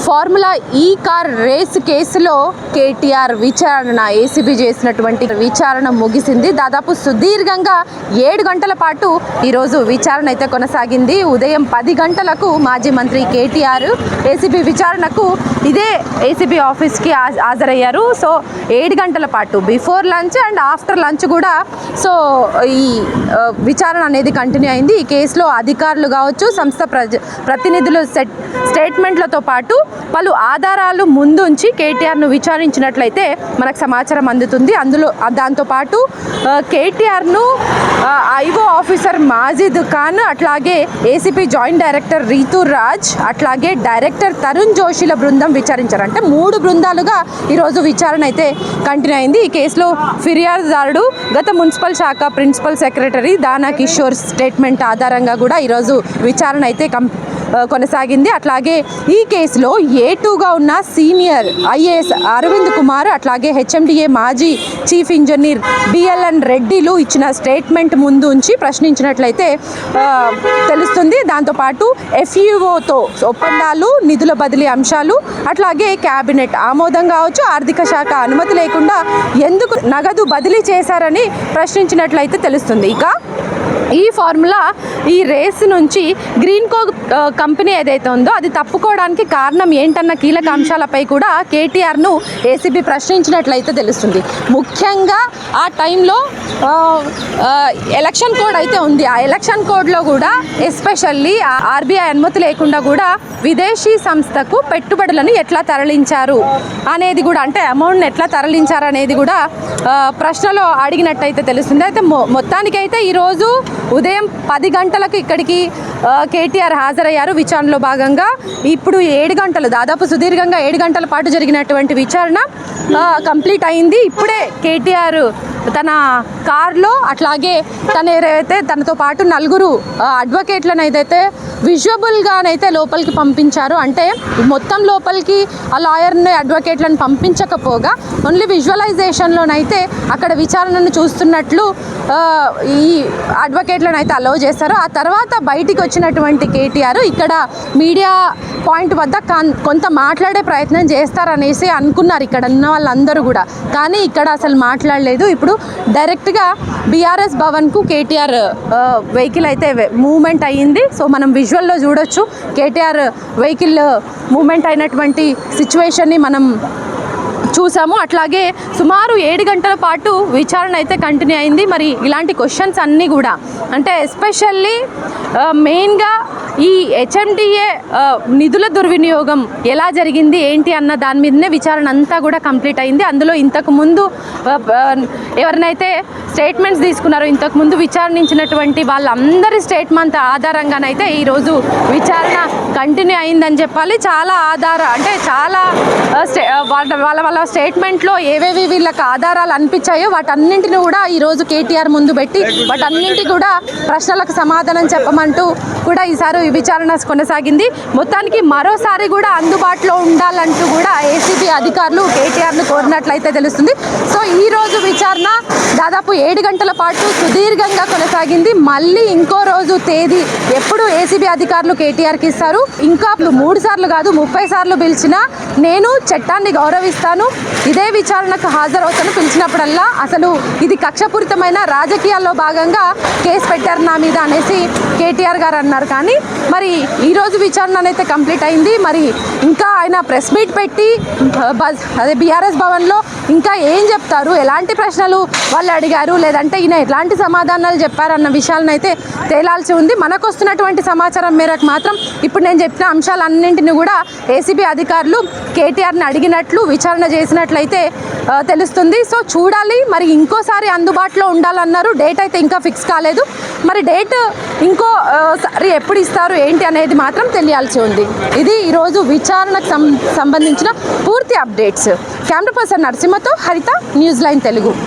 Formula ఈ car race కేసులో కేటీఆర్ విచారణ ఏసీబీ చేసినటువంటి విచారణ ముగిసింది. దాదాపు సుదీర్ఘంగా 7 గంటల పాటు ఈరోజు విచారణ అయితే కొనసాగింది. ఉదయం 10 గంటలకు మాజీ మంత్రి కేటీఆర్ ఏసీబీ విచారణకు ఇదే ఏసీబీ ఆఫీస్కి హాజరయ్యారు. సో 7 గంటల పాటు before lunch and after lunch కూడా సో ఈ విచారణ అనేది కంటిన్యూ అయింది. ఈ కేసులో అధికారులు కావచ్చు, సంస్థ ప్రతినిధులు స్టేట్మెంట్లతో పాటు పలు ఆధారాలు ముందుంచి కేటీఆర్ను విచారించినట్లయితే మనకు సమాచారం అందుతుంది. దాంతోపాటు కేటీఆర్ను ఐఓ ఆఫీసర్ మాజిద్ ఖాన్, అట్లాగే ACP joint director Ritu Raj, అట్లాగే డైరెక్టర్ తరుణ్ జోషిల బృందం విచారించారు. అంటే 3 బృందాలుగా ఈరోజు విచారణ అయితే కంటిన్యూ అయింది. ఈ కేసులో ఫిర్యాదుదారుడు గత మున్సిపల్ శాఖ ప్రిన్సిపల్ సెక్రటరీ దానా కిషోర్ స్టేట్మెంట్ ఆధారంగా కూడా ఈరోజు విచారణ అయితే కొనసాగింది. అట్లాగే ఈ కేసులో A2గా ఉన్న సీనియర్ ఐఏఎస్ అరవింద్ కుమార్, అట్లాగే హెచ్ఎండిఏ మాజీ చీఫ్ ఇంజనీర్ బిఎల్ఎన్ రెడ్డిలు ఇచ్చిన స్టేట్మెంట్ ముందు ఉంచి ప్రశ్నించినట్లయితే తెలుస్తుంది. దాంతోపాటు FUOతో ఒప్పందాలు, నిధుల బదిలీ అంశాలు, అట్లాగే క్యాబినెట్ ఆమోదం కావచ్చు, ఆర్థిక శాఖ అనుమతి లేకుండా ఎందుకు నగదు బదిలీ చేశారని ప్రశ్నించినట్లయితే తెలుస్తుంది. ఇక ఈ ఫార్ములా ఈ రేస్ నుంచి గ్రీన్కో కంపెనీ ఏదైతే ఉందో అది తప్పుకోవడానికి కారణం ఏంటన్న కీలక అంశాలపై కూడా కేటీఆర్ను ఏసీబీ ప్రశ్నించినట్లయితే తెలుస్తుంది. ముఖ్యంగా ఆ టైంలో ఎలక్షన్ కోడ్ అయితే ఉంది. ఆ ఎలక్షన్ కోడ్లో కూడా ఎస్పెషల్లీ ఆర్బీఐ అనుమతి లేకుండా కూడా విదేశీ సంస్థకు పెట్టుబడులను ఎట్లా తరలించారు అనేది కూడా, అంటే అమౌంట్ని ఎట్లా తరలించారు అనేది కూడా ప్రశ్నలో అడిగినట్టయితే తెలుస్తుంది. అయితే మొత్తానికైతే ఈరోజు ఉదయం 10 గంటలకు ఇక్కడికి కేటీఆర్ హాజరయ్యారు. విచారణలో భాగంగా ఇప్పుడు 7 గంటలు, దాదాపు సుదీర్ఘంగా 7 గంటల పాటు జరిగినటువంటి విచారణ కంప్లీట్ అయింది. ఇప్పుడే కేటీఆర్ తన కార్లో, అట్లాగే తనతో పాటు 4 అడ్వకేట్లను అయితే విజువబుల్గానైతే లోపలికి పంపించారు. అంటే మొత్తం లోపలికి ఆ లాయర్ని, అడ్వకేట్లను పంపించకపోగా ఓన్లీ విజువలైజేషన్లోనైతే అక్కడ విచారణను చూస్తున్నట్లు ఈ అడ్వకేట్లను అయితే అలౌ చేస్తారు. ఆ తర్వాత బయటికి వచ్చినటువంటి కేటీఆర్ ఇక్కడ మీడియా పాయింట్ వద్ద కొంత మాట్లాడే ప్రయత్నం చేస్తారనేసి అనుకున్నారు ఇక్కడ ఉన్న వాళ్ళందరూ కూడా. కానీ ఇక్కడ అసలు మాట్లాడలేదు. ఇప్పుడు డైరెక్ట్గా బీఆర్ఎస్ భవన్కు కేటీఆర్ వెహికల్ అయితే మూవ్మెంట్ అయ్యింది. సో మనం విజువల్లో చూడొచ్చు కేటీఆర్ వెహికల్ మూవ్మెంట్ అయినటువంటి సిచ్యువేషన్ని మనం చూసాము. అట్లాగే సుమారు 7 గంటల పాటు విచారణ అయితే కంటిన్యూ అయింది. మరి ఇలాంటి క్వశ్చన్స్ అన్నీ కూడా, అంటే ఎస్పెషల్లీ మెయిన్గా ఈ హెచ్ఎండిఏ నిధుల దుర్వినియోగం ఎలా జరిగింది ఏంటి అన్న దాని మీదనే విచారణ అంతా కూడా కంప్లీట్ అయింది. అందులో ఇంతకుముందు ఎవరినైతే స్టేట్మెంట్స్ తీసుకున్నారో, ఇంతకుముందు విచారించినటువంటి వాళ్ళందరి స్టేట్మెంట్ ఆధారంగానైతే ఈరోజు విచారణ కంటిన్యూ అయిందని చెప్పాలి. చాలా అంటే చాలా వాళ్ళ స్టేట్మెంట్లో ఏవేవి వీళ్ళకి ఆధారాలు అనిపించాయో వాటన్నింటిని కూడా ఈరోజు కేటీఆర్ ముందు పెట్టి వాటన్నింటి కూడా ప్రశ్నలకు సమాధానం చెప్పమంటూ కూడా ఈసారి విచారణ కొనసాగింది. మొత్తానికి మరోసారి కూడా అందుబాటులో ఉండాలంటూ కూడా ఏసీబీ అధికారులు కేటీఆర్ను కోరినట్లయితే తెలుస్తుంది. సో ఈరోజు విచారణ దాదాపు 7 గంటల పాటు సుదీర్ఘంగా కొనసాగింది. మళ్ళీ ఇంకో రోజు తేదీ ఎప్పుడు ఏసీబీ అధికారులు కేటీఆర్కి ఇస్తారు, ఇంకా 3 సార్లు కాదు 30 సార్లు పిలిచినా నేను చట్టాన్ని గౌరవిస్తాను, ఇదే విచారణకు హాజరవుతాను, పిలిచినప్పుడల్లా అసలు ఇది కక్షపూరితమైన రాజకీయాల్లో భాగంగా కేసు పెట్టారు నా మీద అనేసి కేటీఆర్ గారు అన్నారు. కానీ మరి ఈరోజు విచారణ అయితే కంప్లీట్ అయింది. మరి ఇంకా ఆయన ప్రెస్ మీట్ పెట్టి అదే బీఆర్ఎస్ భవన్లో ఇంకా ఏం చెప్తారు, ఎలాంటి ప్రశ్నలు వాళ్ళు అడిగారు, లేదంటే ఈయన ఎలాంటి సమాధానాలు చెప్పారన్న విషయాలను అయితే తేలాల్సి ఉంది. మనకు వస్తున్నటువంటి సమాచారం మేరకు మాత్రం ఇప్పుడు నేను చెప్పిన అంశాలన్నింటినీ కూడా ఏసీబీ అధికారులు కేటీఆర్ని అడిగినట్లు విచారణ చేసినట్లయితే తెలుస్తుంది. సో చూడాలి, మరి ఇంకోసారి అందుబాటులో ఉండాలన్నారు. డేట్ అయితే ఇంకా ఫిక్స్ కాలేదు. మరి డేట్ ఇంకోసారి ఎప్పుడు ఇస్తారు ఏంటి అనేది మాత్రం తెలియాల్సి ఉంది. ఇది ఈరోజు విచారణకు సంబంధించిన పూర్తి అప్డేట్స్. కెమెరా పర్సన్ నరసింహతో హరిత, న్యూస్ లైన్ తెలుగు.